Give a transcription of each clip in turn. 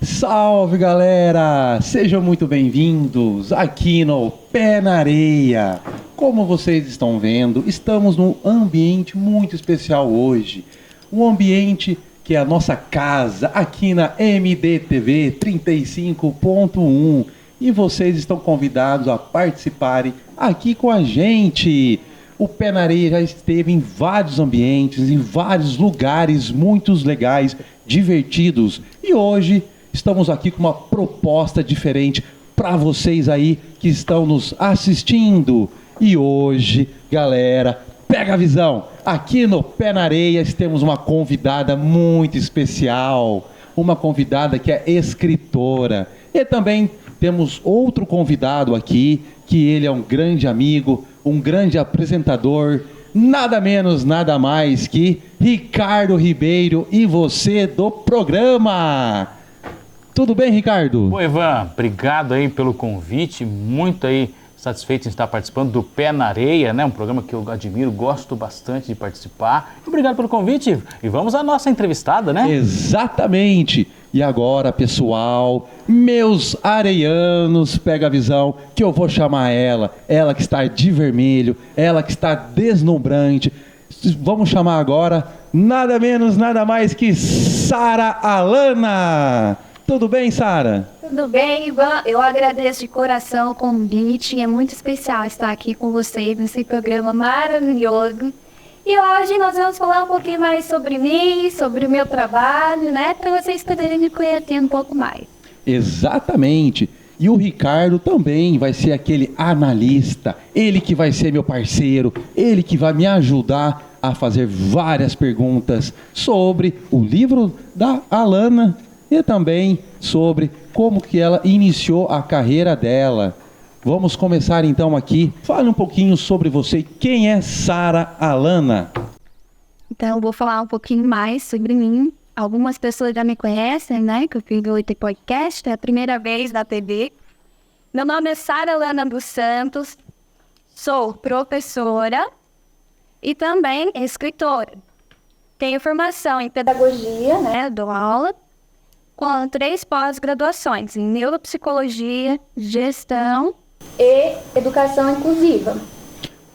Salve, galera! Sejam muito bem-vindos aqui no Pé na Areia. Como vocês estão vendo, estamos num ambiente muito especial hoje. Um ambiente que é a nossa casa, aqui na MDTV 35.1. E vocês estão convidados a participarem aqui com a gente. O Pé na Areia já esteve em vários ambientes, em vários lugares muito legais, divertidos. E hoje estamos aqui com uma proposta diferente para vocês aí que estão nos assistindo. E hoje, galera, pega a visão. Aqui no Pé na Areia temos uma convidada muito especial. Uma convidada que é escritora. E também temos outro convidado aqui, que ele é um grande amigo, um grande apresentador. Nada menos, nada mais que Ricardo Ribeiro e você do programa. Tudo bem, Ricardo? Oi, Ivan, obrigado aí pelo convite, muito aí satisfeito em estar participando do Pé na Areia, né? Um programa que eu admiro, gosto bastante de participar. Obrigado pelo convite e vamos à nossa entrevistada, né? Exatamente. E agora, pessoal, meus areianos, pega a visão que eu vou chamar ela que está de vermelho, ela que está deslumbrante. Vamos chamar agora nada menos, nada mais que Sara Alana. Tudo bem, Sara? Tudo bem, Ivan. Eu agradeço de coração o convite. É muito especial estar aqui com vocês nesse programa maravilhoso. E hoje nós vamos falar um pouquinho mais sobre mim, sobre o meu trabalho, né? Para vocês poderem me conhecer um pouco mais. Exatamente. E o Ricardo também vai ser aquele analista. Ele que vai ser meu parceiro. Ele que vai me ajudar a fazer várias perguntas sobre o livro da Alana. E também sobre como que ela iniciou a carreira dela. Vamos começar então aqui. Fale um pouquinho sobre você. Quem é Sara Alana? Então, eu vou falar um pouquinho mais sobre mim. Algumas pessoas já me conhecem, né? Que eu fiz o IT Podcast, é a primeira vez na TV. Meu nome é Sara Alana dos Santos. Sou professora e também escritora. Tenho formação em pedagogia, né? Dou aula. Com 3 pós-graduações em neuropsicologia, gestão e educação inclusiva.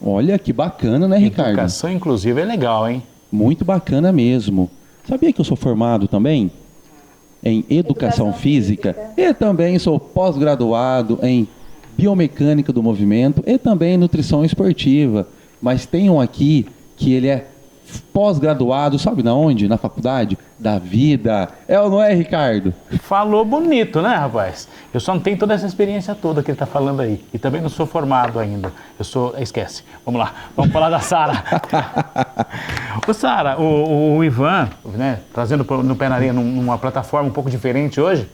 Olha que bacana, né, Ricardo? Educação inclusiva é legal, hein? Muito bacana mesmo. Sabia que eu sou formado também em educação física e também sou pós-graduado em biomecânica do movimento e também nutrição esportiva. Mas tem um aqui que ele é pós-graduado, sabe na onde? Na faculdade da vida. É ou não é, Ricardo? Falou bonito, né, rapaz? Eu só não tenho toda essa experiência toda que ele tá falando aí. E também não sou formado ainda. Esquece. Vamos lá. Vamos falar da Sara. Ô, Sara, o Ivan, né, trazendo no Pé na Areia numa plataforma um pouco diferente hoje,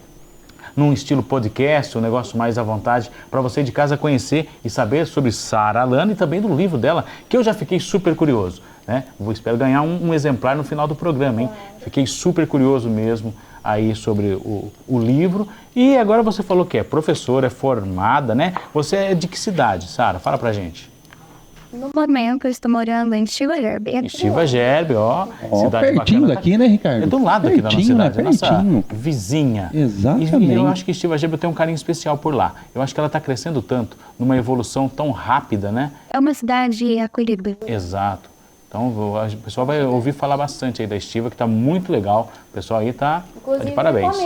num estilo podcast, um negócio mais à vontade, para você de casa conhecer e saber sobre Sara Alana e também do livro dela, que eu já fiquei super curioso, né? Espero ganhar um exemplar no final do programa, hein? Fiquei super curioso mesmo aí sobre o livro. E agora você falou que é professora, é formada, né? Você é de que cidade, Sara? Fala pra gente. No momento, eu estou morando em Estiva Gerbe. Estiva Gerbe, ó. Cidade pertinho daqui, né, Ricardo? É do lado aqui da nossa cidade, né? Pertinho. Nossa vizinha. Exatamente. E eu acho que Estiva Gerbe tem um carinho especial por lá. Eu acho que ela está crescendo tanto, numa evolução tão rápida, né? É uma cidade acolhida. Exato. Então, o pessoal vai ouvir falar bastante aí da Estiva, que está muito legal. O pessoal aí tá de parabéns.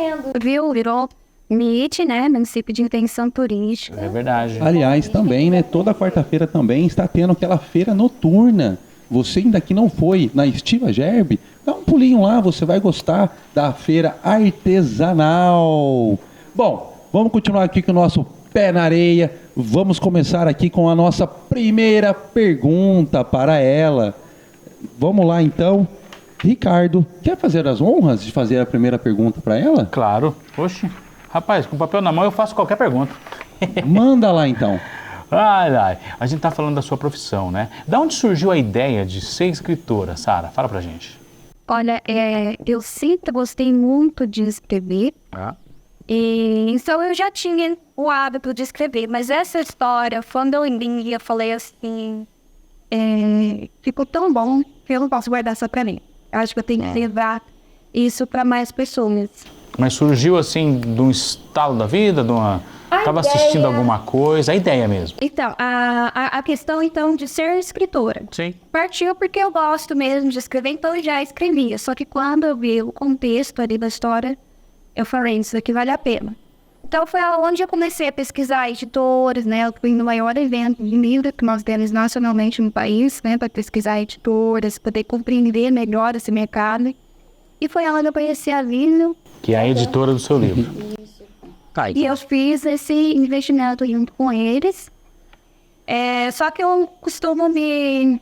Virou MIT, né? Município de Intenção Turística. É verdade. Aliás, também, né? Toda quarta-feira também está tendo aquela feira noturna. Você ainda que não foi na Estiva Gerbe, dá um pulinho lá, você vai gostar da feira artesanal. Bom, vamos continuar aqui com o nosso Pé na Areia. Vamos começar aqui com a nossa primeira pergunta para ela. Vamos lá então. Ricardo, quer fazer as honras de fazer a primeira pergunta para ela? Claro. Oxe. Rapaz, com papel na mão eu faço qualquer pergunta. Manda lá então. Ai, a gente tá falando da sua profissão, né? Da onde surgiu a ideia de ser escritora, Sara? Fala pra gente. Olha, eu sempre gostei muito de escrever. E então eu já tinha o hábito de escrever, mas essa história, quando eu li, eu falei assim, ficou tão bom que eu não posso guardar só pra mim. Eu acho que eu tenho que levar isso pra mais pessoas. Mas surgiu assim de um estalo da vida, Estava assistindo alguma coisa, a ideia mesmo. Então, a questão então de ser escritora. Sim. Partiu porque eu gosto mesmo de escrever, então eu já escrevia. Só que quando eu vi o contexto ali da história, eu falei, isso aqui vale a pena. Então foi onde eu comecei a pesquisar editores, né? Eu fui no maior evento de livro que nós temos nacionalmente no país, né? Para pesquisar editoras, poder compreender melhor esse mercado. E foi onde eu conheci a Vino. Que é a editora do seu livro. Isso. E eu fiz esse investimento junto com eles. Só que eu costumo me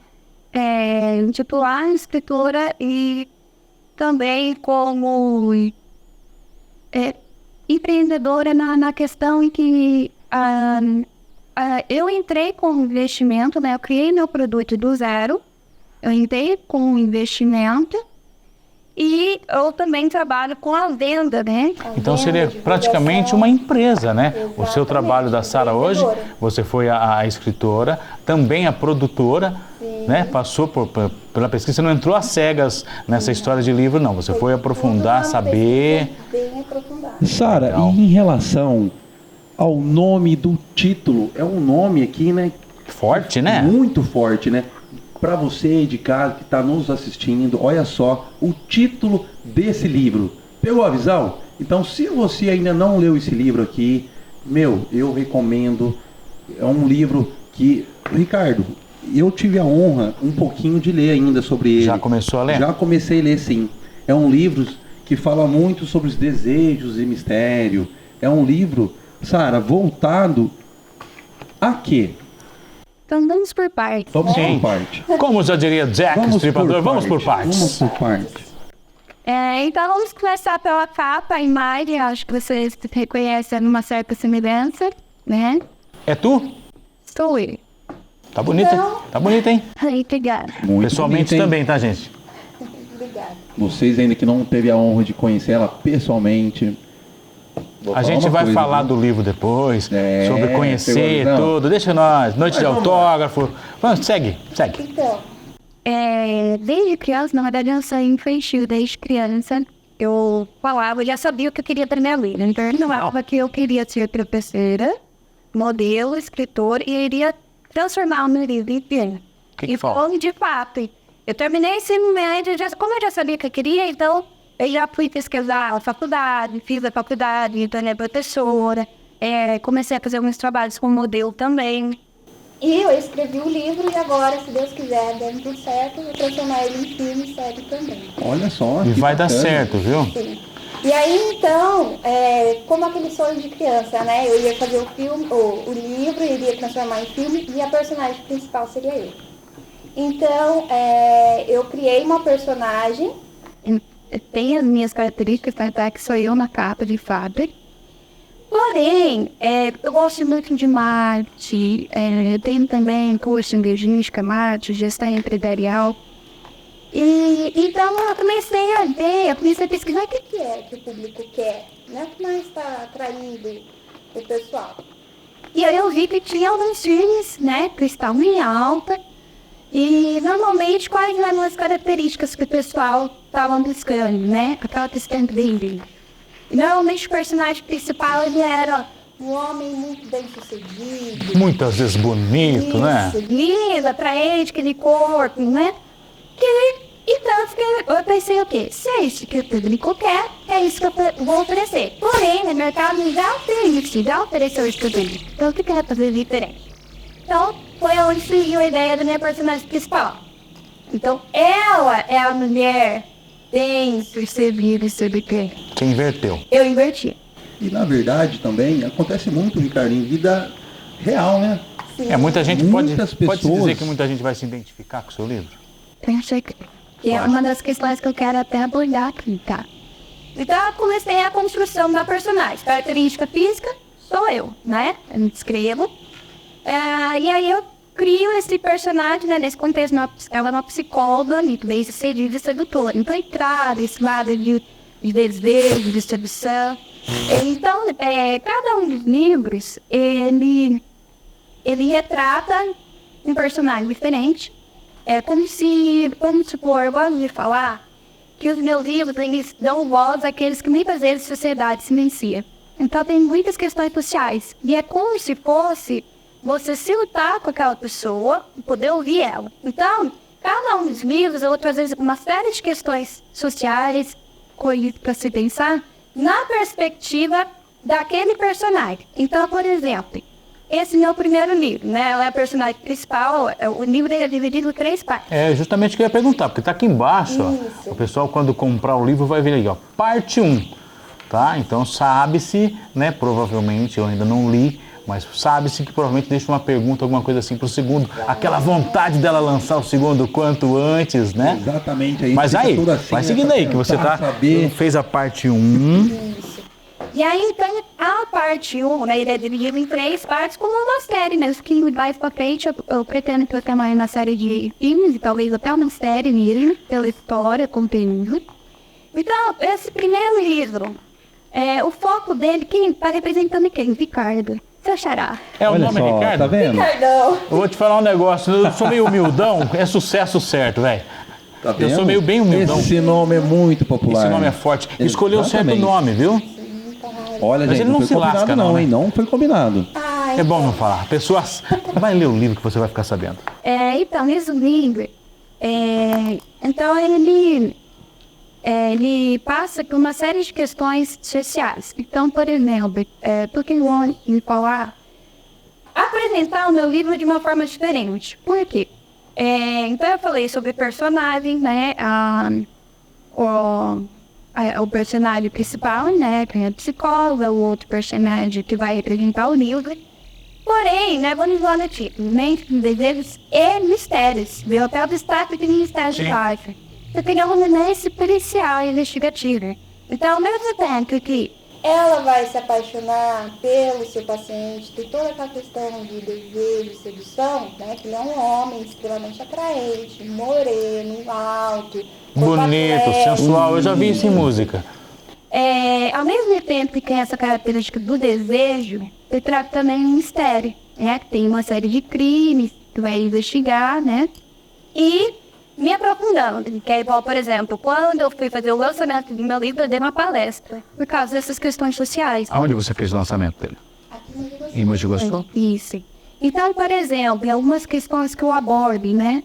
titular escritora e também como empreendedora na questão em que eu entrei com investimento, né? Eu criei meu produto do zero, eu entrei com investimento e eu também trabalho com a venda, né? Então seria praticamente uma empresa, né? Exatamente. O seu trabalho da Sara hoje, você foi a escritora, também a produtora, né? Passou pela pesquisa, você não entrou às cegas nessa história de livro, não. Você foi aprofundar, saber... Bem aprofundar. Sara, e em relação ao nome do título, é um nome aqui, né? Forte, né? Muito forte, né? Para você de casa que está nos assistindo, olha só o título desse livro. Pegou a visão? Então, se você ainda não leu esse livro aqui, eu recomendo. É um livro que, Ricardo, eu tive a honra um pouquinho de ler ainda sobre ele. Já começou a ler? Já comecei a ler, sim. É um livro que fala muito sobre os desejos e mistério. É um livro, Sara, voltado a quê? Então vamos por partes. Vamos por parte. Como já diria Jack Stripador, vamos por partes. Vamos por partes. Então vamos começar pela capa, a imagem. Acho que vocês reconhecem uma certa semelhança, né? É tu? Sou eu. Tá bonita, Então... tá bonita, hein? Obrigada. Muito pessoalmente bonito, também, tá, gente? Obrigada. Vocês ainda que não teve a honra de conhecer ela pessoalmente... A gente vai falar do livro depois, sobre conhecer tudo. Deixa nós, noite de autógrafo. Vamos, segue. Então, desde criança, na verdade eu sou infantil, desde criança eu falava, eu já sabia o que eu queria para minha vida. Então eu falava que eu queria ser professora, modelo, escritor e iria transformar o meu livro em filme. Que falta? Foi de fato. Eu terminei esse ensino médio, como eu já sabia o que eu queria, então... Eu já fui pesquisar a faculdade, fiz a faculdade, então é professora, comecei a fazer alguns trabalhos com modelo também. E eu escrevi o livro e agora, se Deus quiser, dando tudo certo, vou transformar ele em filme e série também. Olha só. E vai dar certo, viu? Sim. E aí, então, como aquele sonho de criança, né? Eu ia fazer o filme, o livro, iria transformar em filme e a personagem principal seria eu. Então, eu criei uma personagem... Tem as minhas características, tá? Que sou eu na capa de fábrica. Porém, eu gosto muito de marketing, tenho também curso em logística, marketing, gestão empresarial. E então eu comecei a ver, eu comecei a pesquisar o que é que o público quer, né? O que mais está atraindo o pessoal. E aí eu vi que tinha alguns filmes, né, que estavam em alta. E normalmente quais eram as características que o pessoal estava buscando, né? Aquela questão dele. Normalmente o personagem principal ele era um homem muito bem sucedido. Muitas vezes bonito, né? Lindo, atraente, aquele corpo, né? Então eu pensei o quê? Se é isso que o público quer, é isso que eu vou oferecer. Porém, no mercado já tem isso, já ofereceu isso para ele. Então o que eu quero fazer diferente? Então, foi onde surgiu a ideia da minha personagem principal. Então, ela é a mulher bem percebida e sobre quem. Você inverteu. Eu inverti. E, na verdade, também, acontece muito, Ricardo, em vida real, né? Sim. Muita gente pode dizer que muita gente vai se identificar com o seu livro? Eu achei que é uma das questões que eu quero até abordar aqui, tá? Então, eu comecei a construção da personagem. Característica física, sou eu, né? Eu me descrevo. E aí eu crio esse personagem, né, nesse contexto, ela é uma psicóloga, bem sucedida e sedutora. Então entrada, esse lado de desejo, de sedução. Então, cada um dos livros, ele retrata um personagem diferente. Vamos supor, eu gosto de falar que os meus livros, eles dão voz àqueles que muitas vezes a sociedade silencia. Então, tem muitas questões sociais. E é como se fosse você se lutar com aquela pessoa e poder ouvir ela. Então, cada um dos livros, eu vou trazer uma série de questões sociais, coisas para se pensar, na perspectiva daquele personagem. Então, por exemplo, esse meu primeiro livro, né? Ela é a personagem principal, o livro é dividido em 3 partes. É justamente o que eu ia perguntar, porque tá aqui embaixo, ó, o pessoal quando comprar o livro vai ver aí, ó, parte 1, tá? Então sabe-se, né, provavelmente, eu ainda não li, mas sabe-se que provavelmente deixa uma pergunta, alguma coisa assim pro segundo, aquela vontade dela lançar o segundo quanto antes, né? Exatamente. Aí mas aí, assim, vai seguindo aí, que você fez a parte 1. E aí, então, a parte 1, né, ele é dividido em 3 partes, como uma série, né? Que mais pra frente, eu pretendo que eu tenha uma série de filmes, e talvez até uma série mesmo, pela história, conteúdo. Então, esse primeiro livro, o foco dele, quem tá representando quem? Ricardo. Seu xará. É o Olha nome, só, Ricardo? tá vendo? Ricardão. Eu vou te falar um negócio, eu sou meio humildão, é sucesso certo, velho. Tá Eu vendo? sou meio bem humildão. Esse nome é muito popular. Esse nome é forte. Escolheu certo Exatamente. nome, viu? Olha, Mas gente, ele não foi se combinado lasca, não, não, né? hein? Não foi combinado. É bom não falar. Pessoas, vai ler o livro que você vai ficar sabendo. Então, resumindo, então ele passa por uma série de questões sociais. Então, por exemplo, porque eu vou me falar, apresentar o meu livro de uma forma diferente. Por quê? Então, eu falei sobre personagem, né? O personagem principal, né? Que é a psicóloga, o outro personagem que vai representar o livro. Porém, né, vamos lá no título, Mentes, Desejos e Mistérios, do Hotel do Estado de Ministério de Paz. Eu tenho uma análise policial e investigativa. Então, ao mesmo tempo que ela vai se apaixonar pelo seu paciente, tem toda aquela questão de desejo, sedução, né, que ele é um homem extremamente atraente, moreno, alto, Bonito, sensual, eu já vi isso em música. Ao mesmo tempo que tem essa característica do desejo, ele trata também um mistério, né? Tem uma série de crimes que vai investigar, né? E me aprofundando, que é igual, por exemplo, quando eu fui fazer o lançamento do meu livro, eu dei uma palestra por causa dessas questões sociais. Aonde você fez o lançamento dele? Em Mogi Guaçu? Isso. Então, por exemplo, algumas questões que eu abordo, né?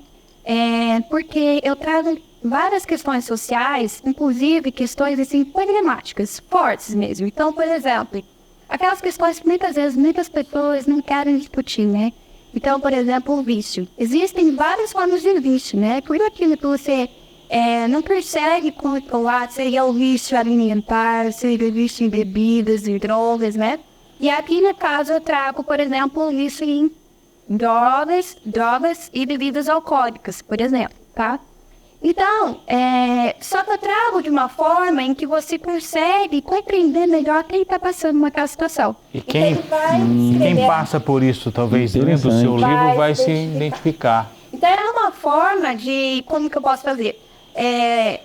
Porque eu trago várias questões sociais, inclusive questões assim problemáticas, fortes mesmo. Então, por exemplo, aquelas questões que muitas vezes muitas pessoas não querem discutir, né? Então, por exemplo, o vício. Existem várias formas de vício, né? Por aquilo que você não consegue controlar, seria o vício alimentar, seria o vício em bebidas, em drogas, né? E aqui, no caso, eu trago, por exemplo, o vício em drogas e bebidas alcoólicas, por exemplo, tá? Então, só que eu trago de uma forma em que você consegue compreender melhor quem está passando naquela situação. E quem passa por isso, talvez, lendo o seu livro, vai se identificar. Então, é uma forma de... Como que eu posso fazer? É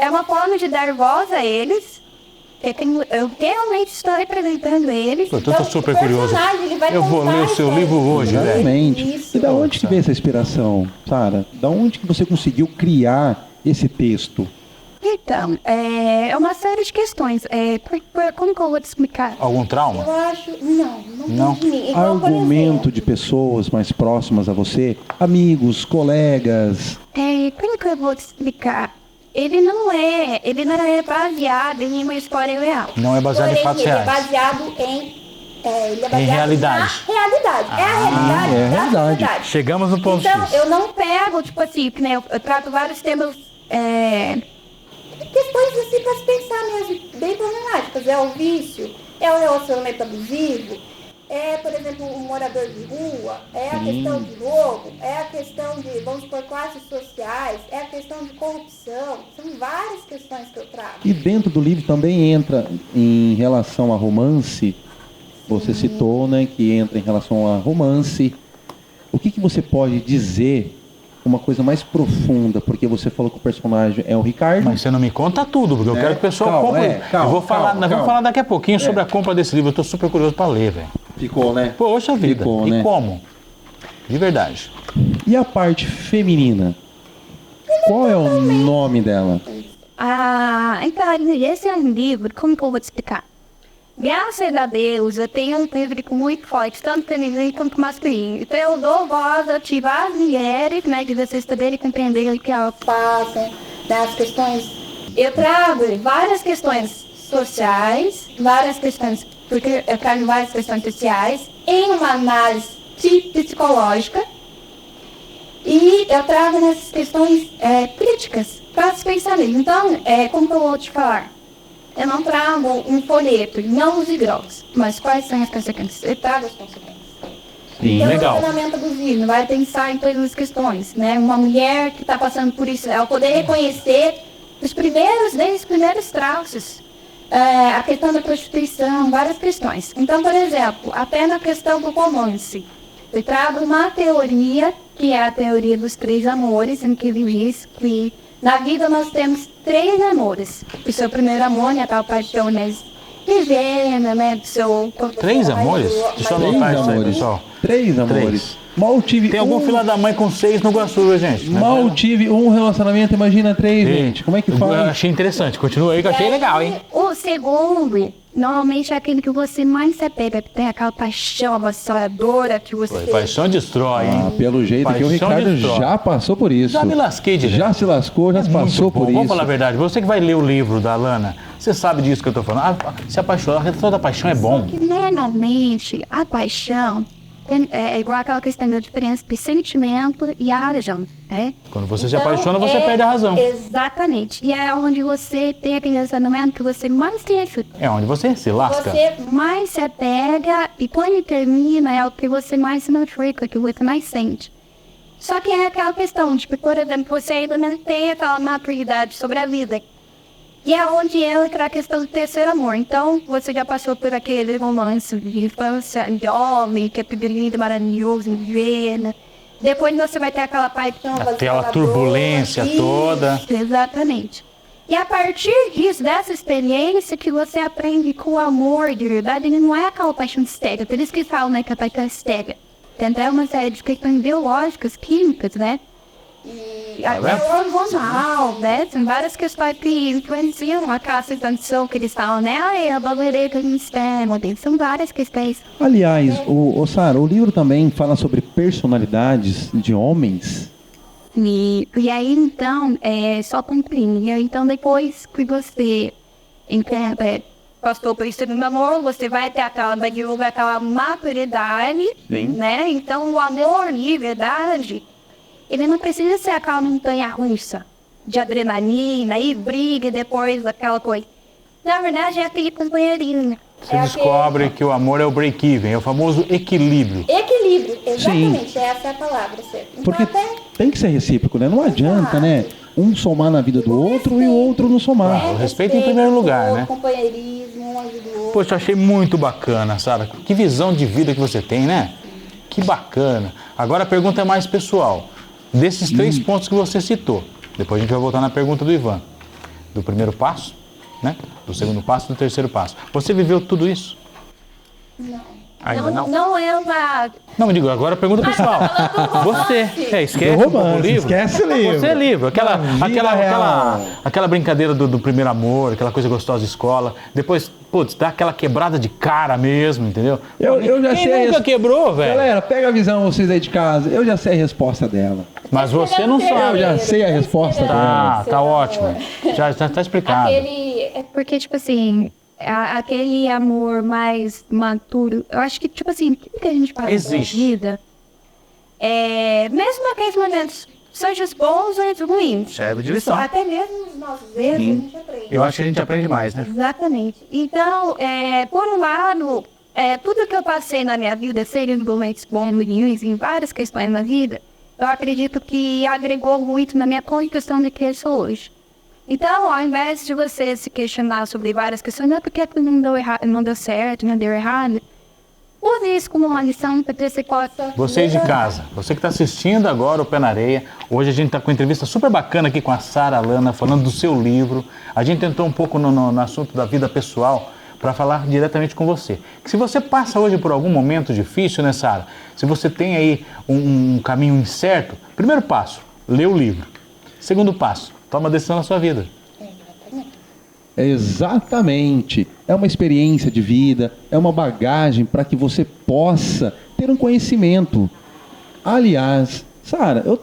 uma forma de dar voz a eles. Eu realmente estou representando eles. Eu tô super curioso. Eu vou ler o seu livro hoje, velho. Exatamente. E da onde que veio essa inspiração, Sara? Da onde que você conseguiu criar esse texto? Então, é uma série de questões. Como que eu vou te explicar? Algum trauma? Eu acho... Não. Argumento de pessoas mais próximas a você? Amigos, colegas? Como que eu vou te explicar? Ele não é baseado em uma história real. Não é baseado em fatos reais. Ele é baseado em realidade. Na realidade. É a realidade é a da realidade. sociedade. Chegamos no ponto Então, X. eu não pego, tipo assim, né, eu trato vários temas, questões assim pra se pensar mesmo, bem problemáticas. É o vício, é o relacionamento abusivo, por exemplo, um morador de rua, é a questão de roubo, é a questão de, vamos supor, classes sociais, é a questão de corrupção. São várias questões que eu trago. E dentro do livro também entra em relação a romance. Você citou, né, que entra em relação a romance. O que você pode dizer uma coisa mais profunda, porque você falou que o personagem é o Ricardo. Mas você não me conta tudo, porque eu quero que o pessoal compre. Vamos falar daqui a pouquinho sobre a compra desse livro. Eu tô super curioso para ler, velho. Ficou, né? Poxa vida. Ficou, e né? como? De verdade. E a parte feminina? Qual é o nome dela? Então, esse é um livro, como que eu vou te explicar? Graças a Deus, eu tenho um público muito forte, tanto feminino quanto masculino. Então, eu dou voz a várias mulheres, né, de vocês poderem compreender o que elas passam, das questões. Eu trago várias questões sociais, porque eu trago várias questões sociais, em uma análise psicológica, e eu trago nessas questões críticas para os pensamentos. Então, como que eu vou te falar? Eu não trago um folheto, não use drogas, mas quais são as consequências? Eu trago as consequências. Sim, então, legal. o relacionamento abusivo vai pensar em todas as questões, né? Uma mulher que está passando por isso, ela poder reconhecer desde os primeiros traços, a questão da prostituição, várias questões. Então, por exemplo, até na questão do romance, eu trago uma teoria, que é a teoria dos 3 amores, em que ele diz que na vida nós temos 3 amores. O seu primeiro amor, né, a tal paixão mais ingênua, né, do seu... 3 amores? Deixa eu anotar isso aí, pessoal. 3 amores. Mal tive Tem algum filho da mãe com 6 no Guaçu, gente? Mal tive um relacionamento, imagina 3, gente. Como é que faz? Eu achei interessante. Continua aí que eu achei legal, hein? O segundo, normalmente é aquele que você mais se apega, que tem aquela paixão avassaladora que você... Paixão destrói, hein? Pelo jeito que o Ricardo já passou por isso. Já me lasquei de Já se lascou, já passou por isso. Vamos falar a verdade. Você que vai ler o livro da Alana, você sabe disso que eu tô falando. Se apaixonar, a toda paixão é bom. Que normalmente a paixão é igual aquela questão da diferença entre sentimento e a razão, né? Quando você se apaixona, você perde a razão. Exatamente. E é onde você tem aquele relacionamento que você mais tem efeito. É onde você se lasca. Você mais se apega e quando termina é o que você mais se machuca, que você mais sente. Só que é aquela questão, tipo, por exemplo, você ainda não tem aquela maturidade sobre a vida. E é onde entra a questão do terceiro amor. Então, você já passou por aquele romance de infância, de homem, que é tudo lindo, maravilhoso, ingênuo. Depois você vai ter aquela paixão... Aquela turbulência toda. Exatamente. E a partir disso, dessa experiência, que você aprende que o amor de verdade, ele não é aquela paixão estéril. Por isso que falam, né, que a paixão é estéril. Tem até uma série de questões biológicas, químicas, né? E o hormonal, né? Tem várias questões que influenciam aquela sensação que eles falam, né? A bagulheira no extremo, são várias questões. Aliás, Sara, o livro também fala sobre personalidades de homens. E aí, então, só concluindo. Então, depois que você passou por isso no amor, você vai ter aquela maturidade, né? Então, o amor de verdade... Ele não precisa ser aquela montanha russa de adrenalina e briga e depois aquela coisa. Na verdade, é aquele companheirinho. Você descobre que o amor é o break-even, é o famoso equilíbrio. Equilíbrio, exatamente. Sim. Essa é a palavra, certo? Então, porque tem que ser recíproco, né? Não adianta, né? Um somar na vida do outro e o outro não somar. O respeito em primeiro lugar, né? Companheirismo, um ajuda o outro. Poxa, eu achei muito bacana, Sara. Que visão de vida que você tem, né? Que bacana. Agora a pergunta é mais pessoal. Desses 3 pontos que você citou, depois a gente vai voltar na pergunta do Ivan, do primeiro passo, né? Do segundo passo e do terceiro passo. Você viveu tudo isso? Não. Ainda não? Não é uma... Não, me digo, agora a pergunta pessoal. Você, esquece romance, o livro. Esquece o livro. Você é livro. Aquela brincadeira do primeiro amor, aquela coisa gostosa de escola. Depois, putz, dá aquela quebrada de cara mesmo, entendeu? Eu já sei. Quem nunca quebrou, velho? Galera, pega a visão vocês aí de casa. Eu já sei a resposta dela. Mas você não sabe. Eu já sei a resposta dela. Tá ótimo. Já tá explicado. É porque, tipo assim... Aquele amor mais maturo, eu acho que, tipo assim, tudo que a gente faz na vida, mesmo naqueles momentos, seja os bons ou os ruins, serve de lição. Até mesmo os nossos erros, a gente aprende. Eu acho que a gente aprende mais, né? Exatamente. Então, por um lado, tudo que eu passei na minha vida, seja em momentos bons ou ruins, em várias questões na vida, eu acredito que agregou muito na minha construção de quem eu sou hoje. Então, ao invés de você se questionar sobre várias questões, não é porque aquilo não deu certo, não deu errado. use isso como uma lição para ter você possa... Vocês de casa, você que está assistindo agora o Pé na Areia, hoje a gente está com uma entrevista super bacana aqui com a Sara Alana, falando do seu livro. A gente entrou um pouco no assunto da vida pessoal para falar diretamente com você. Se você passa hoje por algum momento difícil, né, Sara? Se você tem aí um caminho incerto, primeiro passo, lê o livro. Segundo passo, toma a decisão na sua vida. Exatamente. É uma experiência de vida, é uma bagagem para que você possa ter um conhecimento. Aliás, Sara, eu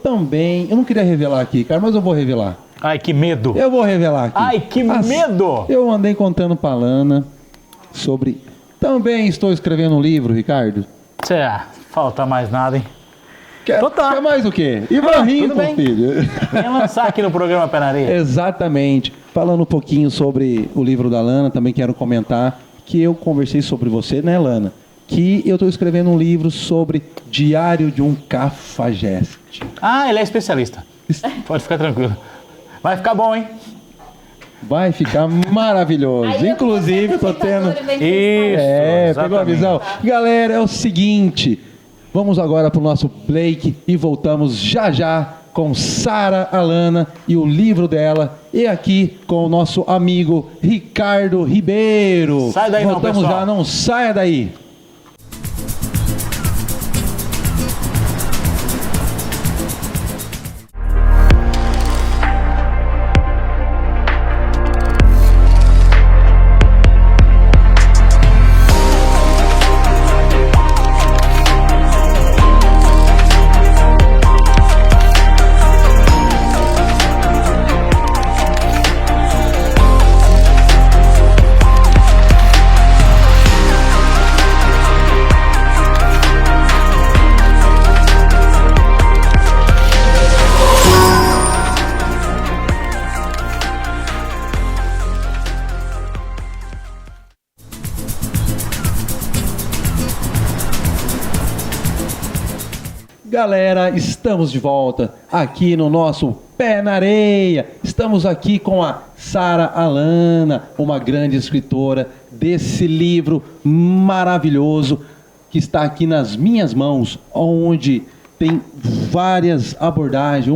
não queria revelar aqui, cara, mas eu vou revelar. Ai, que medo! Eu vou revelar aqui. Ai, que medo! Eu andei contando pra Lana sobre... Também estou escrevendo um livro, Ricardo. Falta mais nada, hein? Quer mais o quê? Ivan Rinton, bem. filho. Vem lançar aqui no programa Pé na Areia. Exatamente. Falando um pouquinho sobre o livro da Lana, também quero comentar que eu conversei sobre você, né, Lana? Que eu estou escrevendo um livro sobre Diário de um Cafajeste. Ah, ele é especialista. Pode ficar tranquilo. Vai ficar bom, hein? Vai ficar maravilhoso. Inclusive, eu tô tendo... Isso, pegou a visão? Galera, é o seguinte... Vamos agora para o nosso break e voltamos já já com Sara Alana e o livro dela. E aqui com o nosso amigo Ricardo Ribeiro. Sai daí, voltamos não, pessoal. Já, não saia daí. Galera, estamos de volta aqui no nosso Pé na Areia. Estamos aqui com a Sara Alana, uma grande escritora desse livro maravilhoso que está aqui nas minhas mãos, onde tem várias abordagens,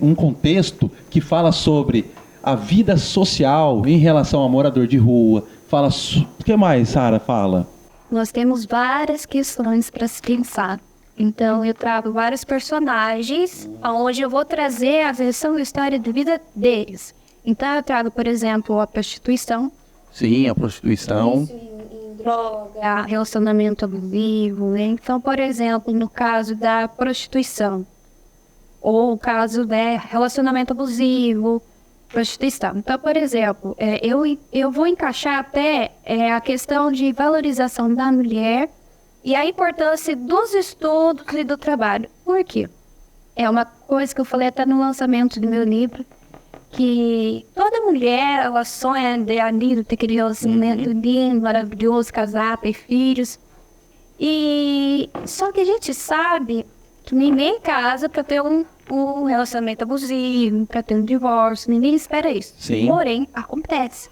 um contexto que fala sobre a vida social em relação ao morador de rua. Fala, o que mais, Sara, fala? Nós temos várias questões para se pensar. Então, eu trago vários personagens, onde eu vou trazer a versão da história de vida deles. Então, eu trago, por exemplo, a prostituição. Sim, a prostituição. Isso, em droga, relacionamento abusivo, né? Então, por exemplo, no caso da prostituição, ou o caso de relacionamento abusivo, prostituição. Então, por exemplo, eu vou encaixar até a questão de valorização da mulher e a importância dos estudos e do trabalho. Por quê? É uma coisa que eu falei até no lançamento do meu livro, que toda mulher, ela sonha de ali, ter aquele relacionamento lindo, maravilhoso, casar, ter filhos. E só que a gente sabe que ninguém casa para ter um relacionamento abusivo, para ter um divórcio, ninguém espera isso. Sim. Porém, acontece.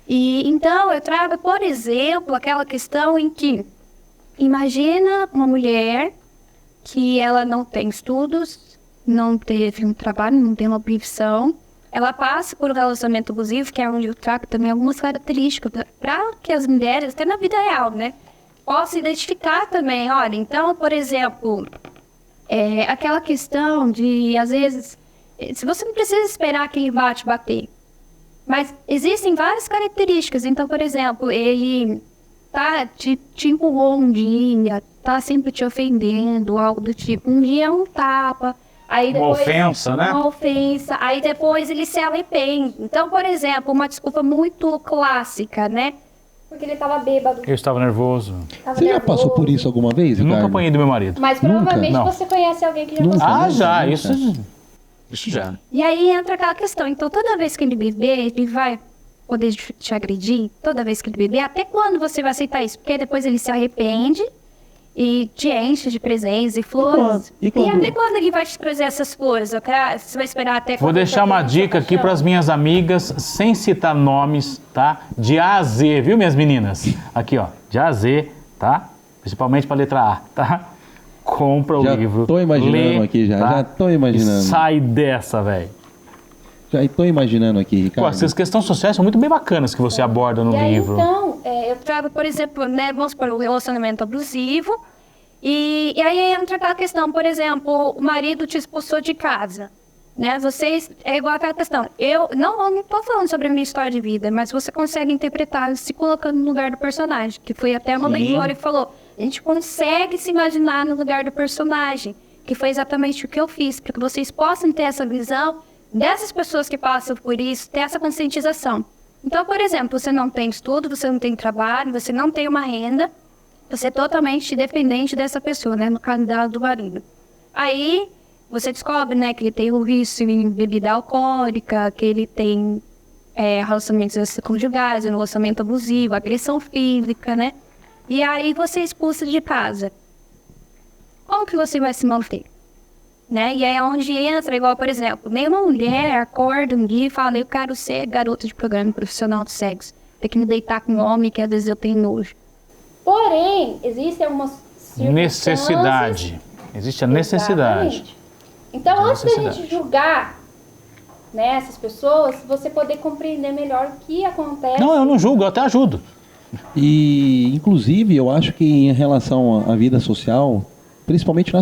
E então eu trago, por exemplo, aquela questão em que imagina uma mulher que ela não tem estudos, não teve um trabalho, não tem uma profissão, ela passa por um relacionamento abusivo, que é onde eu trago também algumas características para que as mulheres, até na vida real, né, possam identificar também. Olha, então, por exemplo, aquela questão de, às vezes, se você não precisa esperar quem bate bater, mas existem várias características. Então, por exemplo, ele te empurrou um dia, tá sempre te ofendendo, algo do tipo. Um dia um tapa, aí depois... Uma ofensa, né? Uma ofensa, aí depois ele se arrepende. Então, por exemplo, uma desculpa muito clássica, né? Porque ele tava bêbado. Eu estava nervoso. Você já passou por isso alguma vez, Eu Ricardo? nunca apanhei do meu marido. Mas provavelmente Não. você conhece alguém que já Nunca. passou. Ah, já, nunca. isso já. E aí entra aquela questão. Então, toda vez que ele beber, ele vai poder te agredir. Toda vez que ele beber, até quando você vai aceitar isso? Porque depois ele se arrepende e te enche de presentes e flores. E quando? até quando ele vai te trazer essas flores? Você vai esperar até Vou quando deixar ele uma tá dica aqui para as minhas amigas, sem citar nomes, tá? De A a Z, viu, minhas meninas? Aqui, ó, de A a Z, tá? principalmente para a letra A, tá? Compra o livro. Já tô imaginando aqui já. Tá? Já tô imaginando. E sai dessa, velho. Já tô imaginando aqui, Ricardo. Essas questões sociais são muito bem bacanas que você aborda no livro. Então, eu trago, por exemplo, né, vamos supor, o relacionamento abusivo. E aí entra aquela questão, por exemplo, o marido te expulsou de casa. Né? Vocês, é igual aquela questão. Eu não estou falando sobre a minha história de vida, mas você consegue interpretar se colocando no lugar do personagem. Que foi até uma leitora que falou. A gente consegue se imaginar no lugar do personagem. Que foi exatamente o que eu fiz. Para que vocês possam ter essa visão dessas pessoas que passam por isso, ter essa conscientização. Então, por exemplo, você não tem estudo, você não tem trabalho, você não tem uma renda, você é totalmente dependente dessa pessoa, né? No caso do marido. Aí, você descobre, né, que ele tem o vício em bebida alcoólica, que ele tem relacionamentos extraconjugais, relacionamento abusivo, agressão física, né? E aí você é expulso de casa. Como que você vai se manter? Né? E aí é onde entra, igual, por exemplo, nenhuma mulher acorda um dia e fala, eu quero ser garota de programa profissional de sexo. Tem que me deitar com um homem que às vezes eu tenho nojo. Porém, existem algumas necessidade. Existe a necessidade. Exatamente. Então, antes da gente julgar, né, essas pessoas, você poder compreender melhor o que acontece. Não, eu não julgo, eu até ajudo. E, inclusive, eu acho que em relação à vida social, principalmente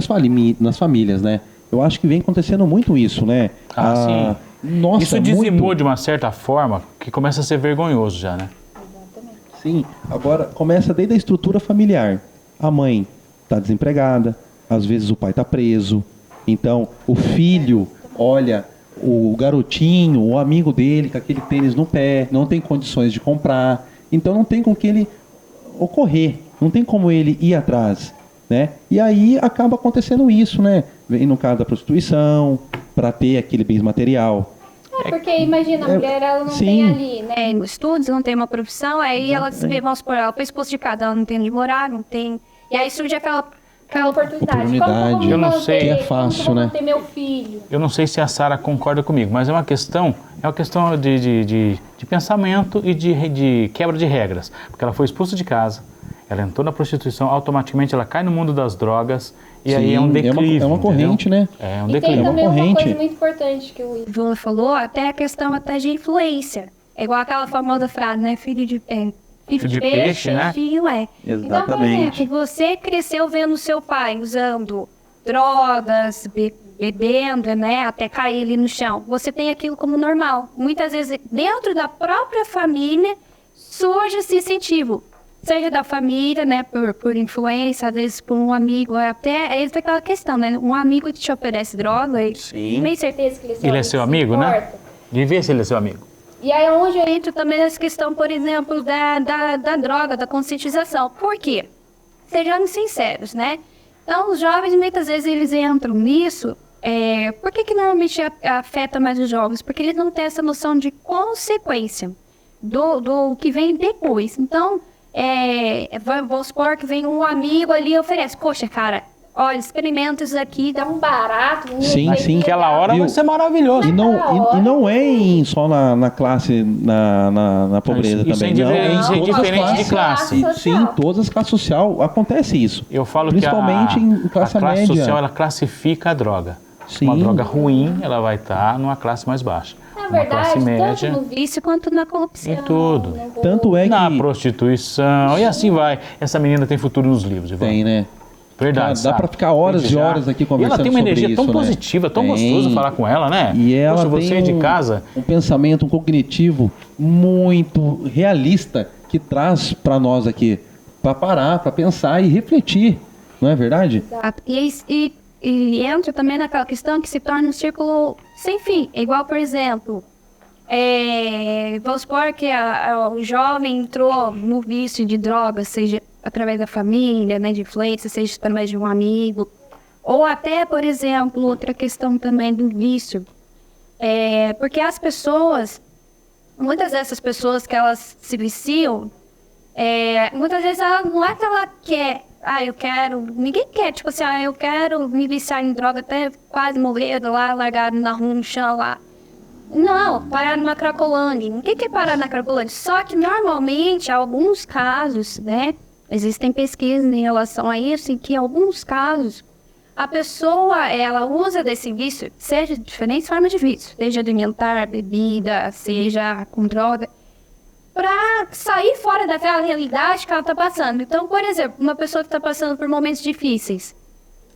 nas famílias, né? Eu acho que vem acontecendo muito isso, né? Sim. Nossa, isso dizimou de uma certa forma que começa a ser vergonhoso já, né? Exatamente. Sim, agora começa desde a estrutura familiar. A mãe está desempregada, às vezes o pai está preso. Então, o filho olha o garotinho, o amigo dele, com aquele tênis no pé, não tem condições de comprar. Então, não tem com que ele ocorrer, não tem como ele ir atrás, né? E aí acaba acontecendo isso, né? Vem no caso da prostituição, para ter aquele bem material. Porque imagina, a mulher, ela não sim. tem ali, né, estudos, não tem uma profissão, aí ela se vê, vamos supor, ela foi expulsa de casa, ela não tem onde morar, não tem... E aí surge aquela oportunidade. Como eu não sei. Que é fácil, como né? manter meu filho? Eu não sei se a Sara concorda comigo, mas é uma questão de pensamento e de quebra de regras. Porque ela foi expulsa de casa, ela entrou na prostituição, automaticamente ela cai no mundo das drogas, e aí é um declive. É uma corrente, entendeu? né? É um E declive. tem também uma corrente. coisa muito importante que o Ivan falou, até a questão até de influência. É igual aquela famosa frase, né? Filho de peixe, né? Filho é. Então, por Exatamente. exemplo, você cresceu vendo seu pai usando drogas, bebendo, né? Até cair ali no chão. Você tem aquilo como normal. Muitas vezes, dentro da própria família, surge esse incentivo. Seja da família, né? Por influência, às vezes por um amigo. Até entra aquela questão, né? Um amigo que te oferece droga. Sim. Tem certeza que Ele é seu amigo, né? De ver se ele é seu amigo. E aí é onde entra também essa questão, por exemplo, da droga, da conscientização. Por quê? Sejamos sinceros, né? Então, os jovens, muitas vezes, eles entram nisso. Por que normalmente afeta mais os jovens? Porque eles não têm essa noção de consequência do que vem depois. Então, vamos supor que vem um amigo ali e oferece. Poxa, cara, olha, experimenta isso aqui, dá um barato. Sim. Naquela hora vai ser maravilhoso. E não é só na classe, na pobreza Isso também. é indiferente de classe. Sim, em todas as classes sociais acontece isso. Eu falo Principalmente que em classe a classe média. social, ela classifica a droga. Sim. Uma droga ruim, ela vai estar numa classe mais baixa. Na Uma classe verdade, média, tanto no vício quanto na corrupção. em tudo. no roubo. Tanto é que na prostituição, e assim vai. Essa menina tem futuro nos livros, Ivan. tem, né? Verdade, Dá pra ficar horas e horas aqui E conversando ela tem uma sobre energia tão isso, né? positiva, tão Tem. gostoso falar com ela, né? E ela Poxa, você tem de casa... um pensamento cognitivo muito realista que traz para nós aqui, para parar, para pensar e refletir, não é verdade? Exato. E entra também naquela questão que se torna um círculo sem fim. É igual, por exemplo, vamos supor que o jovem entrou no vício de drogas, seja através da família, né, de influência, seja através de um amigo. Ou até, por exemplo, outra questão também do vício. Porque as pessoas, muitas dessas pessoas que elas se viciam, muitas vezes não é que ela quer, eu quero, ninguém quer, tipo assim, eu quero me viciar em droga até quase morrer lá, largado na rua, no chão lá. Não, parar numa Cracolândia. Ninguém quer parar na Cracolândia. Só que normalmente, em alguns casos, né, Existem pesquisas em relação a isso, em que em alguns casos a pessoa, ela usa desse vício, seja de diferentes formas de vício, seja alimentar, bebida, seja com droga, para sair fora daquela realidade que ela está passando. Então, por exemplo, uma pessoa que está passando por momentos difíceis,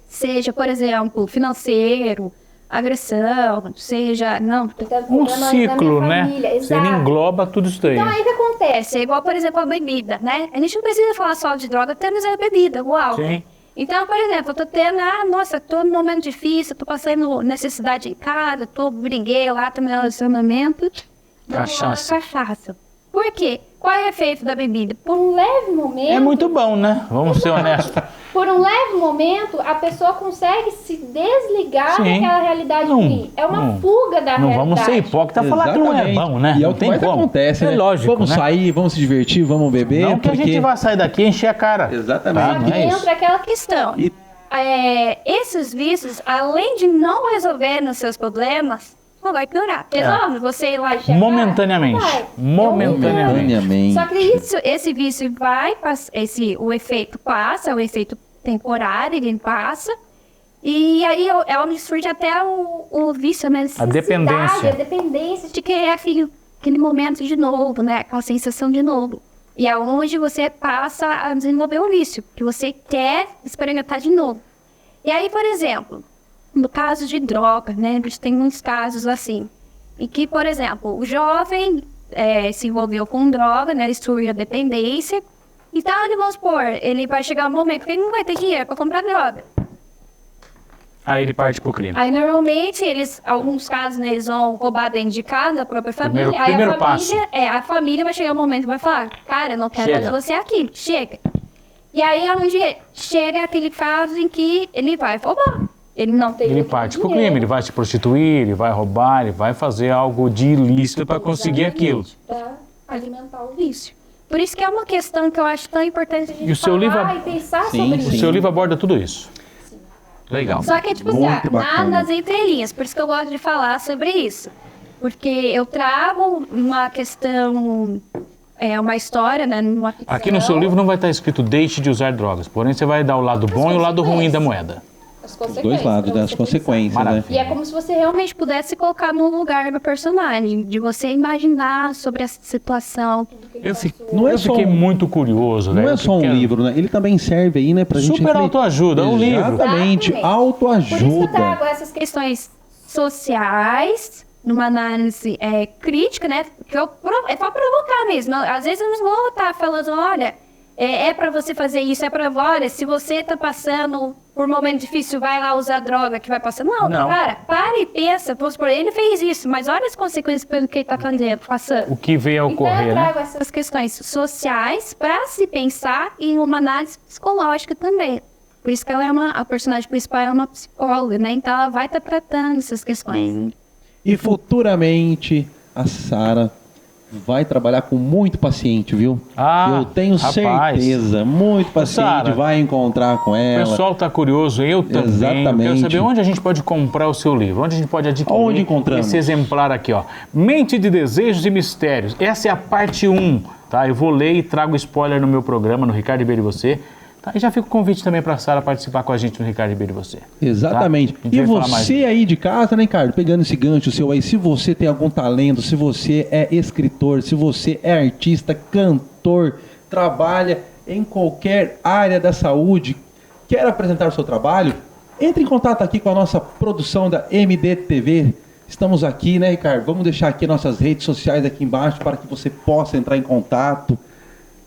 seja, por exemplo, financeiro, agressão, seja... Não, Um ciclo, né? Você Exato. engloba tudo isso daí. Então, aí o que acontece? É igual, por exemplo, a bebida, né? A gente não precisa falar só de droga, temos a bebida, o álcool. Sim. Então, por exemplo, eu tô tendo, nossa, tô num momento difícil, tô passando necessidade em casa, briguei lá, tô no relacionamento. Cachaça. Cachaça. Por quê? Qual é o efeito da bebida? Por um leve momento... É muito bom, né? Vamos ser honestos. Por um leve momento, a pessoa consegue se desligar Sim. daquela realidade Não, ruim. É uma não. fuga da Não realidade. vamos ser hipócritas e falar que não é Exatamente. bom, né? E é o Não que tem mais como. acontece, É né? lógico, Vamos né? sair, vamos se divertir, vamos beber. Não que a gente vai sair daqui e encher a cara. Exatamente. Tá? Não é isso. Entra aquela questão. E- Esses vícios, além de não resolver os seus problemas, não vai piorar. Resolve você ir lá e chegar. Momentaneamente. Vai. Momentaneamente. Só que esse vício vai, o efeito passa, o efeito temporário, ele passa. E aí ela me surge até o vício, né? A dependência. A dependência de querer aquele momento de novo, né? Aquela sensação de novo. E é onde você passa a desenvolver o vício, que você quer experimentar de novo. E aí, por exemplo, no caso de droga, né? A gente tem uns casos assim, em que, por exemplo, o jovem se envolveu com droga, né? Ele surge a dependência. Então, vamos supor, ele vai chegar um momento que ele não vai ter dinheiro para comprar droga. Aí ele parte pro crime. Aí, normalmente, alguns casos, né, eles vão roubar dentro de casa, a própria família. Primeiro Aí passo. a família vai chegar um momento e vai falar, cara, eu não quero Chega. mais você aqui, chega. E aí, onde chega aquele caso em que ele vai roubar. Ele não tem Ele parte pro crime, ele vai se prostituir, ele vai roubar, ele vai fazer algo de ilícito para conseguir aquilo. Para alimentar o vício. Por isso que é uma questão que eu acho tão importante a gente E o seu falar livro- e pensar Sim, sobre O isso. sim. seu livro aborda tudo isso. Legal. Só que, tipo assim, Muito bacana. nas entrelinhas, por isso que eu gosto de falar sobre isso. Porque eu trago uma questão, uma história, né? Uma ficção. Aqui no seu livro não vai estar escrito deixe de usar drogas, porém você vai dar o lado bom e o lado ruim da moeda. As Os consequências, dois lados, pra das você consequências, né? Maravilha. E é como se você realmente pudesse colocar no lugar do personagem, de você imaginar sobre essa situação. Não é Eu só fiquei um- muito curioso, né? Não é Eu só um quero- livro, né? Ele também serve aí, né, pra gente... Super refletir. autoajuda, é um livro. Exatamente, Exatamente. Por isso que eu autoajuda. trago essas questões sociais, numa análise crítica, né? Que é pra provocar mesmo. Às vezes eu não vou estar falando, olha, é pra você fazer isso, olha, se você tá passando por um momento difícil, vai lá usar droga que vai passar. Não, Não. cara, para e pensa, vamos supor, ele fez isso, mas olha as consequências pelo que ele tá passando. O que veio a Então eu ocorrer, né? trago essas questões sociais para se pensar em uma análise psicológica também. Por isso que ela a personagem principal é uma psicóloga, né? Então ela vai estar tratando essas questões. E futuramente a Sara vai trabalhar com muito paciente, viu? Ah, eu tenho rapaz. certeza, muito paciente Sara, vai encontrar com O ela. pessoal tá curioso, eu também. Eu quero Exatamente. saber onde a gente pode comprar o seu livro, onde a gente pode adquirir Onde encontramos? esse exemplar aqui, ó. Mente de Desejos e Mistérios. Essa é a parte 1, tá? Eu vou ler e trago spoiler no meu programa, no Ricardo Ribeiro e Você. Tá? E já fica o convite também para a Sara participar com a gente no Ricardo Ribeiro e Você. Exatamente. Tá? A gente E vai falar mais você aí de casa, né, Ricardo? Pegando esse gancho seu aí, se você tem algum talento, se você é escritor, se você é artista, cantor, trabalha em qualquer área da saúde, quer apresentar o seu trabalho, entre em contato aqui com a nossa produção da MDTV. Estamos aqui, né, Ricardo? Vamos deixar aqui nossas redes sociais aqui embaixo para que você possa entrar em contato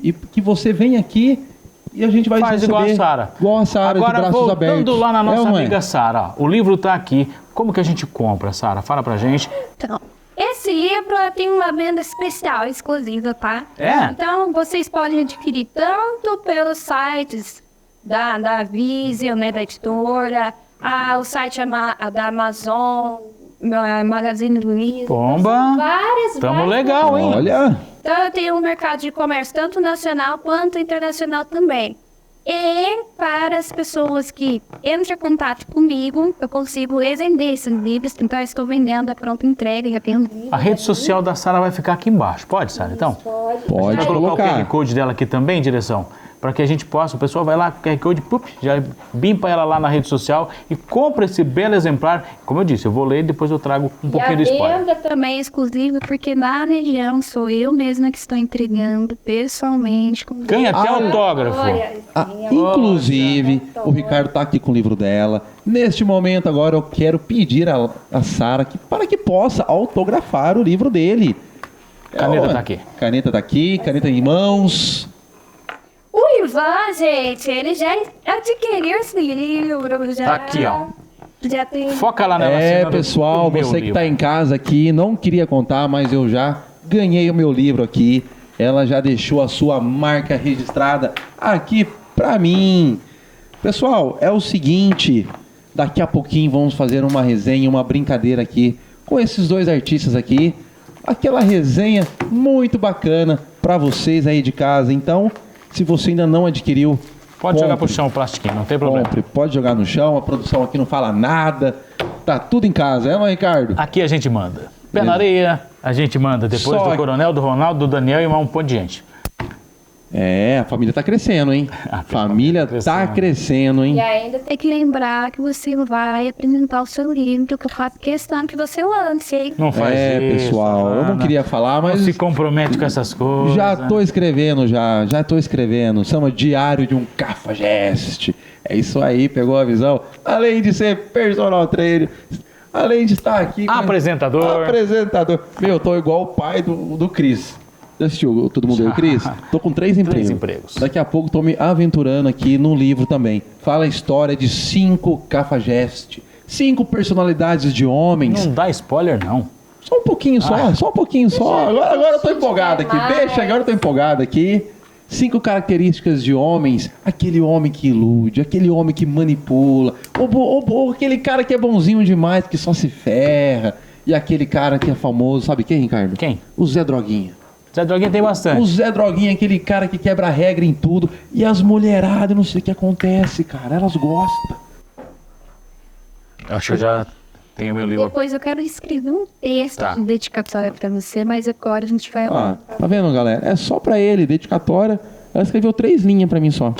e que você venha aqui e a gente vai Faz receber igual a Sara. igual a Sara, de Agora, braços voltando abertos. lá na É nossa ou não é? amiga Sara, ó, o livro tá aqui. Como que a gente compra, Sara? Fala pra gente. Então, esse livro tem uma venda especial, exclusiva, tá? É? Então, vocês podem adquirir tanto pelos sites da Vision, né, da editora, o site da Amazon, Magazine Luiza. Bomba! Várias, Tamo várias legal, hein? Olha, Então, eu tenho um mercado de comércio tanto nacional quanto internacional também. E para as pessoas que entram em contato comigo, eu consigo vender esses livros. Então, eu estou vendendo a pronta entrega. Já tenho A rede social da Sara vai ficar aqui embaixo. Pode, Sara? Então? pode Vai colocar o QR colocar. Code dela aqui também, direção? para que a gente possa, o pessoal vai lá, QR Code, já bimpa ela lá na rede social e compra esse belo exemplar. Como eu disse, eu vou ler e depois eu trago um pouquinho do spoiler. A venda também é exclusiva, porque na região sou eu mesma que estou entregando pessoalmente. Ganha até autógrafo. Inclusive, o Ricardo tá aqui com o livro dela. Neste momento agora eu quero pedir a Sara para que possa autografar o livro dele. Caneta tá aqui. Caneta tá aqui, caneta em mãos. O Ivan, gente, ele já adquiriu esse livro. Já, Tá aqui, ó. Já tem... Foca lá nela. assinando Pessoal, o meu você que livro. tá em casa aqui, não queria contar, mas eu já ganhei o meu livro aqui. Ela já deixou a sua marca registrada aqui pra mim. Pessoal, é o seguinte, daqui a pouquinho vamos fazer uma resenha, uma brincadeira aqui com esses dois artistas aqui. Aquela resenha muito bacana pra vocês aí de casa. Então, se você ainda não adquiriu, Pode jogar pro chão o plastiquinho, não tem problema. compre. Pode jogar no chão, a produção aqui não fala nada. Tá tudo em casa, não é, Ricardo? Aqui a gente manda. Pé na areia, a gente manda. Depois Só- do Coronel, do Ronaldo, do Daniel e mais um monte de gente. A família tá crescendo, hein? A Família tá crescendo, hein? E ainda Tem que lembrar que você vai apresentar o seu livro, que eu faço questão que você lance, hein? Não faz isso, pessoal, eu não Ana. queria falar, Não mas se compromete com essas coisas. já tô escrevendo, já tô escrevendo. Chama Diário de um Cafajeste. É isso aí, pegou a visão? Além de ser personal trainer, além de estar aqui... Apresentador. Apresentador. Meu, eu tô igual o pai do Cris. Já assistiu Todo Mundo Odeia o Cris? Tô com 3 empregos. empregos. Daqui a pouco tô me aventurando aqui no livro também. Fala a história de 5 Cafajeste. 5 personalidades de homens. Não dá spoiler, não. Só um pouquinho só um pouquinho só. Agora eu tô empolgado aqui. mais. Deixa, agora eu tô empolgado aqui. 5 características de homens. Aquele homem que ilude, aquele homem que manipula. Ou aquele cara que é bonzinho demais, que só se ferra. E aquele cara que é famoso, sabe quem, Ricardo? Quem? O Zé Droguinha. Zé Droguinha tem bastante. O Zé Droguinha é aquele cara que quebra a regra em tudo. E as mulheradas, eu não sei o que acontece, cara. Elas gostam. Eu acho que eu já tenho meu livro. Depois eu quero escrever um texto Tá. de dedicatória pra você, mas agora a gente vai Ah, tá vendo, galera? É só pra ele, dedicatória. Ela escreveu 3 linhas pra mim só.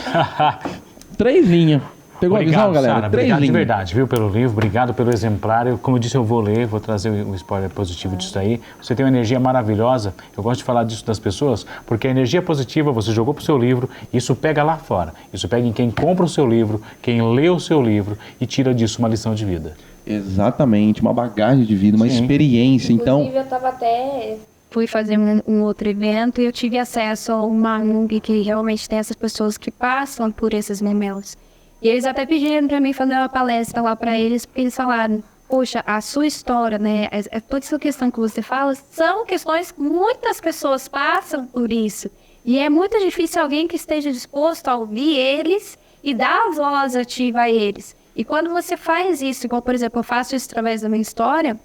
3 linhas. Pegou a visão, galera? Sara, 3 obrigado de linhas. verdade, viu, pelo livro, obrigado pelo exemplar. Como eu disse, eu vou ler, vou trazer um spoiler positivo disso aí. Você tem uma energia maravilhosa, eu gosto de falar disso das pessoas, porque a energia positiva você jogou pro seu livro, isso pega lá fora. Isso pega em quem compra o seu livro, quem lê o seu livro e tira disso uma lição de vida. Exatamente, uma bagagem de vida, uma Sim. experiência. Então, inclusive eu tava até fui fazer um outro evento e eu tive acesso a uma ONG que realmente tem essas pessoas que passam por esses momentos. E eles até pediram para mim fazer uma palestra lá para eles, porque eles falaram, poxa, a sua história, né, toda essa questão que você fala, são questões que muitas pessoas passam por isso. E é muito difícil alguém que esteja disposto a ouvir eles e dar a voz ativa a eles. E quando você faz isso, igual, por exemplo, eu faço isso através da minha história,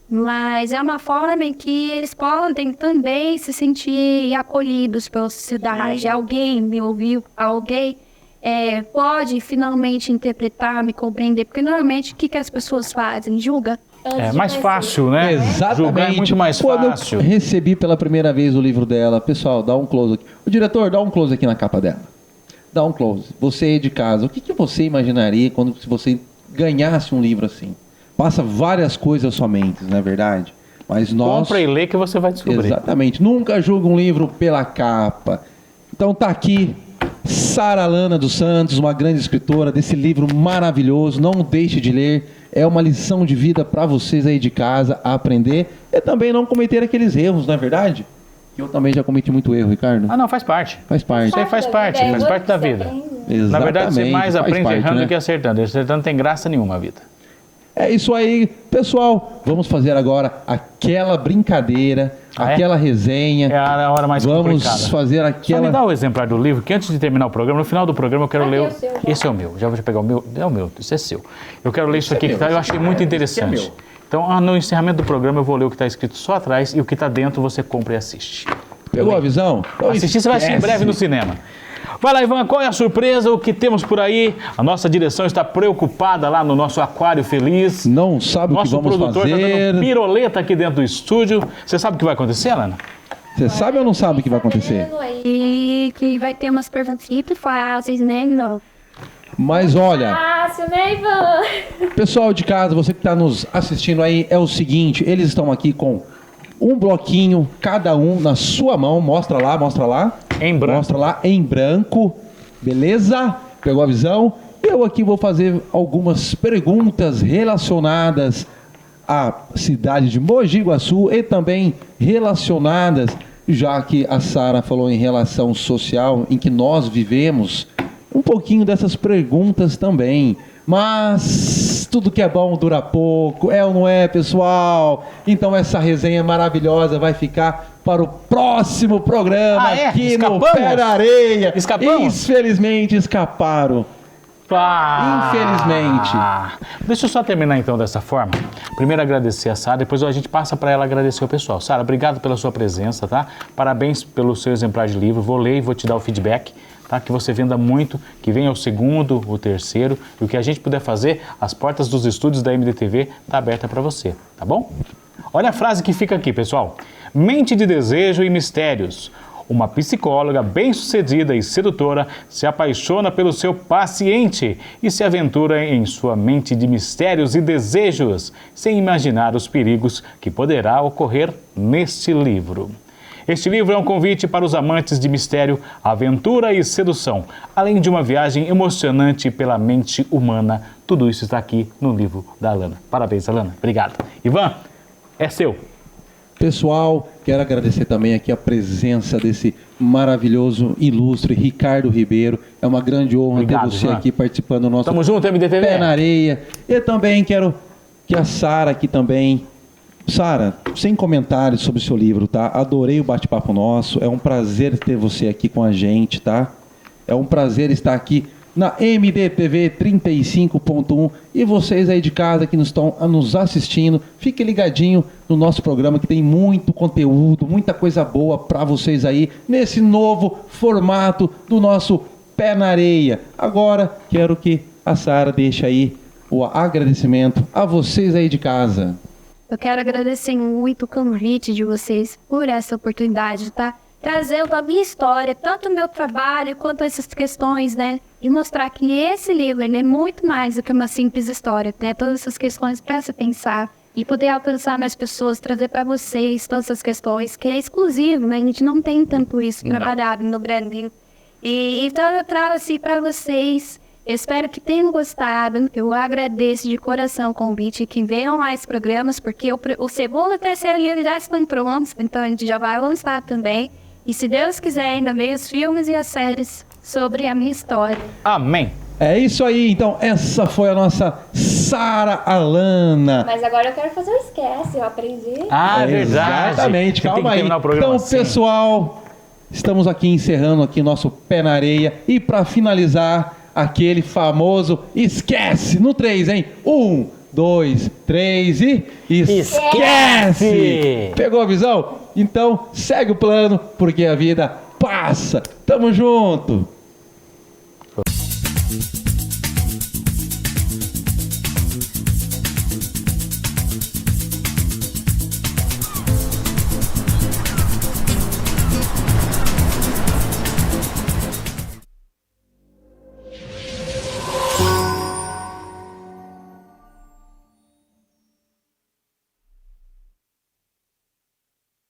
mas é uma forma em que eles podem também se sentir acolhidos pela sociedade. Alguém me ouviu, alguém pode finalmente interpretar, me compreender. Porque normalmente o que as pessoas fazem? Julga. É mais fácil, né? exatamente. Julgar é muito mais Quando fácil. eu recebi pela primeira vez o livro dela, pessoal, dá um close aqui. O diretor, dá um close aqui na capa dela. Dá um close. Você aí de casa, o que você imaginaria quando se você ganhasse um livro assim? Passa várias coisas à sua mente, não é verdade? Mas nós... Compra e lê que você vai descobrir. Exatamente. Nunca julga um livro pela capa. Então tá aqui Sara Lana dos Santos, uma grande escritora desse livro maravilhoso. Não deixe de ler. É uma lição de vida para vocês aí de casa aprender e também não cometer aqueles erros, não é verdade? Eu também já cometi muito erro, Ricardo. Ah, não, faz parte. Faz parte. Isso aí faz parte da vida. Exatamente. Na verdade, você mais faz aprende parte, errando né? do que acertando. Acertando não tem graça nenhuma a vida. É isso aí, pessoal. Vamos fazer agora aquela brincadeira, Ah, é? aquela resenha. É a hora mais Vamos complicada. fazer Só me aquela... dá o exemplar do livro, que antes de terminar o programa, no final do programa eu quero Aqui ler... é o seu, já. Esse é o meu, já vou pegar o meu. É o meu, isso é seu. Eu quero ler isso aqui, é que meu, tá, eu esse achei aqui muito é- esse aqui é interessante. meu. Então, no encerramento do programa, eu vou ler o que está escrito só atrás e o que está dentro você compra e assiste. Pegou a visão? Então Assistir, você vai assistir em breve no cinema. Vai lá, Ivan, qual é a surpresa? O que temos por aí? A nossa direção está preocupada lá no nosso aquário feliz. Não sabe o que Nosso vamos produtor está fazer. dando piroleta aqui dentro do estúdio. Você sabe o que vai acontecer, Lana? Você sabe ou não sabe o que vai acontecer? E que vai ter umas perguntas muito fáceis, né, não? Mas olha, Fácil, né, Ivan? pessoal de casa, você que está nos assistindo aí, é o seguinte, eles estão aqui com um bloquinho, cada um na sua mão, mostra lá. Em branco. Mostra lá, em branco, beleza? Pegou a visão? Eu aqui vou fazer algumas perguntas relacionadas à cidade de Mogi Guaçu e também relacionadas, já que a Sara falou em relação social em que nós vivemos, um pouquinho dessas perguntas também. Mas tudo que é bom dura pouco, é ou não é, pessoal? Então essa resenha maravilhosa vai ficar para o próximo programa aqui Escapamos? no Pé na Areia. Escapamos? Infelizmente escaparam. Infelizmente. Deixa eu só terminar então dessa forma. Primeiro agradecer a Sara, depois a gente passa para ela agradecer o pessoal. Sara, obrigado pela sua presença, tá? Parabéns pelo seu exemplar de livro. Vou ler e vou te dar o feedback. Tá? Que você venda muito, que venha o segundo, o terceiro, e o que a gente puder fazer, as portas dos estúdios da MDTV tá aberta para você, tá bom? Olha a frase que fica aqui, pessoal. Mente de desejo e mistérios. Uma psicóloga bem-sucedida e sedutora se apaixona pelo seu paciente e se aventura em sua mente de mistérios e desejos, sem imaginar os perigos que poderá ocorrer neste livro. Este livro é um convite para os amantes de mistério, aventura e sedução, além de uma viagem emocionante pela mente humana. Tudo isso está aqui no livro da Alana. Parabéns, Alana. Obrigado. Ivan, é seu. Pessoal, quero agradecer também aqui a presença desse maravilhoso, ilustre Ricardo Ribeiro. É uma grande honra Obrigado, ter você Ivan. aqui participando do nosso Tamo junto, MDTV. Pé na Areia. E também quero que a Sara aqui também... Sara, sem comentários sobre o seu livro, tá? Adorei o bate-papo nosso. É um prazer ter você aqui com a gente, tá? É um prazer estar aqui na MDTV 35.1 e vocês aí de casa que nos estão nos assistindo, fiquem ligadinho no nosso programa que tem muito conteúdo, muita coisa boa para vocês aí nesse novo formato do nosso Pé na Areia. Agora quero que a Sara deixe aí o agradecimento a vocês aí de casa. Eu quero agradecer muito o convite de vocês por essa oportunidade, tá? Trazendo a minha história, tanto o meu trabalho quanto essas questões, né? E mostrar que esse livro ele é muito mais do que uma simples história, né? Todas essas questões para se pensar e poder alcançar mais pessoas, trazer para vocês todas essas questões, que é exclusivo, né? A gente não tem tanto isso trabalhado no Brasil. Então eu trago assim para vocês. Eu espero que tenham gostado. Eu agradeço de coração o convite, que venham mais programas, porque o segundo e o terceiro livro já estão prontos, então a gente já vai lançar também. E se Deus quiser, ainda vem os filmes e as séries sobre a minha história. Amém. É isso aí, então essa foi a nossa Sara Alana. Mas agora eu quero fazer o esquece, eu aprendi. É verdade. Exatamente, Você tem que calma aí. terminar o programa Então, assim. pessoal, estamos aqui encerrando aqui nosso Pé na Areia. E para finalizar, aquele famoso esquece no 3, hein? 1, 2, 3 e esquece! Pegou a visão? Então segue o plano, porque a vida passa. Tamo junto!